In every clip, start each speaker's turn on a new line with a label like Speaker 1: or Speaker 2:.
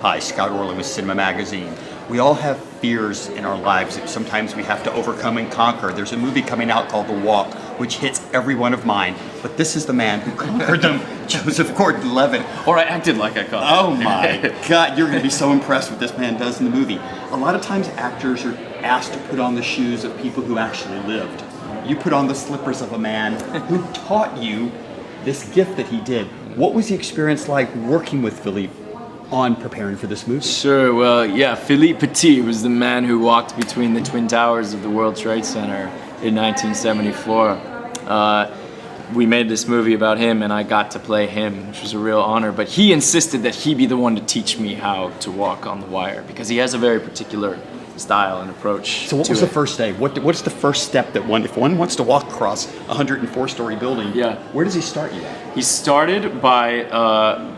Speaker 1: Hi, Scott Orlin with CINEMA-Magazin. We all have fears in our lives that sometimes we have to overcome and conquer. There's a movie coming out called The Walk, which hits every one of mine. But this is the man who conquered them, Joseph Gordon-Levitt.
Speaker 2: Or I acted like I conquered.
Speaker 1: Oh my God, you're going to be so impressed with what this man does in the movie. A lot of times actors are asked to put on the shoes of people who actually lived. You put on the slippers of a man who taught you this gift that he did. What was the experience like working with Philippe on preparing for this movie?
Speaker 2: Sure, well, yeah, Philippe Petit was the man who walked between the Twin Towers of the World Trade Center in 1974. We made this movie about him and I got to play him, which was a real honor, but he insisted that he be the one to teach me how to walk on the wire because he has a very particular style and approach.
Speaker 1: So what was the first day? What's the first step that if one wants to walk across a 104-story building, where does he start you at?
Speaker 2: He started by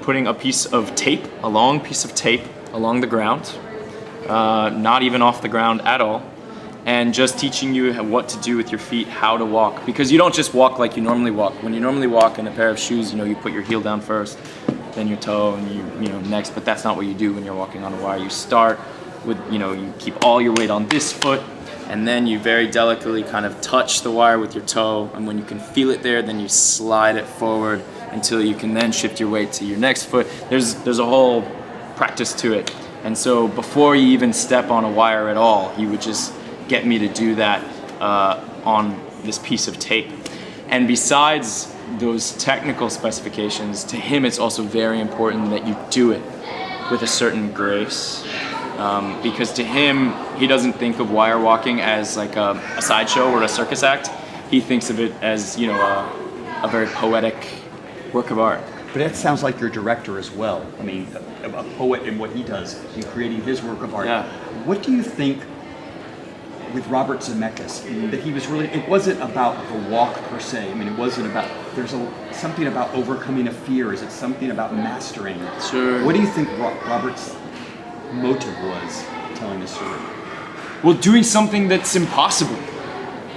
Speaker 2: putting a piece of tape, a long piece of tape along the ground, not even off the ground at all, and just teaching you what to do with your feet, how to walk. Because you don't just walk like you normally walk. When you normally walk in a pair of shoes, you put your heel down first, then your toe, and you next, but that's not what you do when you're walking on a wire. You start with, you keep all your weight on this foot, and then you very delicately kind of touch the wire with your toe, and when you can feel it there, then you slide it forward until you can then shift your weight to your next foot. There's a whole practice to it. And so before you even step on a wire at all, he would just get me to do that on this piece of tape. And besides those technical specifications, to him it's also very important that you do it with a certain grace. Because to him, he doesn't think of wire walking as like a sideshow or a circus act. He thinks of it as, a very poetic work of art.
Speaker 1: But that sounds like your director as well. I mean, a poet in what he does in creating his work of art.
Speaker 2: Yeah.
Speaker 1: What do you think with Robert Zemeckis, that he was really, it wasn't about the walk per se. I mean, it wasn't about, there's something about overcoming a fear. Is it something about mastering it?
Speaker 2: Sure.
Speaker 1: What do you think Robert's motive was telling the story?
Speaker 2: Well, doing something that's impossible.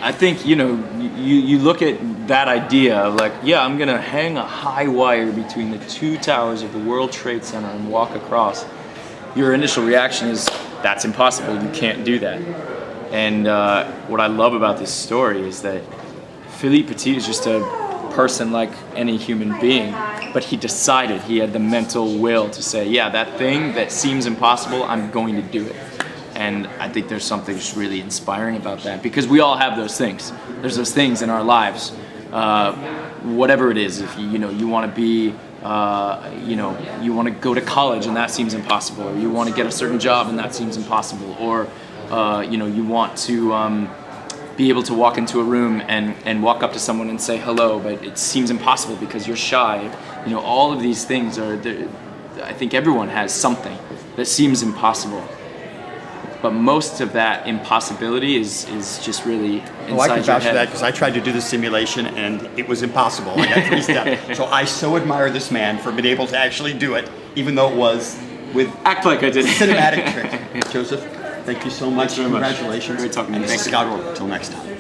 Speaker 2: I think, you look at that idea of like, yeah, I'm gonna hang a high wire between the two towers of the World Trade Center and walk across. Your initial reaction is, that's impossible, you can't do that. And what I love about this story is that Philippe Petit is just a person like any human being, but he decided, he had the mental will to say, yeah, that thing that seems impossible, I'm going to do it. And I think there's something just really inspiring about that, because we all have those things. There's those things in our lives, whatever it is. If you want to be, you want to go to college and that seems impossible, or you want to get a certain job and that seems impossible, or you want to be able to walk into a room and walk up to someone and say hello, but it seems impossible because you're shy. All of these things are, I think everyone has something that seems impossible. But most of that impossibility is just really inside your head.
Speaker 1: I can vouch for that because I tried to do the simulation and it was impossible. I got 3 steps. So I so admire this man for being able to actually do it, even though it was with
Speaker 2: act like I did
Speaker 1: cinematic tricks. Joseph, thank you so much.
Speaker 2: Thanks very much.
Speaker 1: Congratulations.
Speaker 2: Great talking to you.
Speaker 1: And Scott Orlin. Until next time.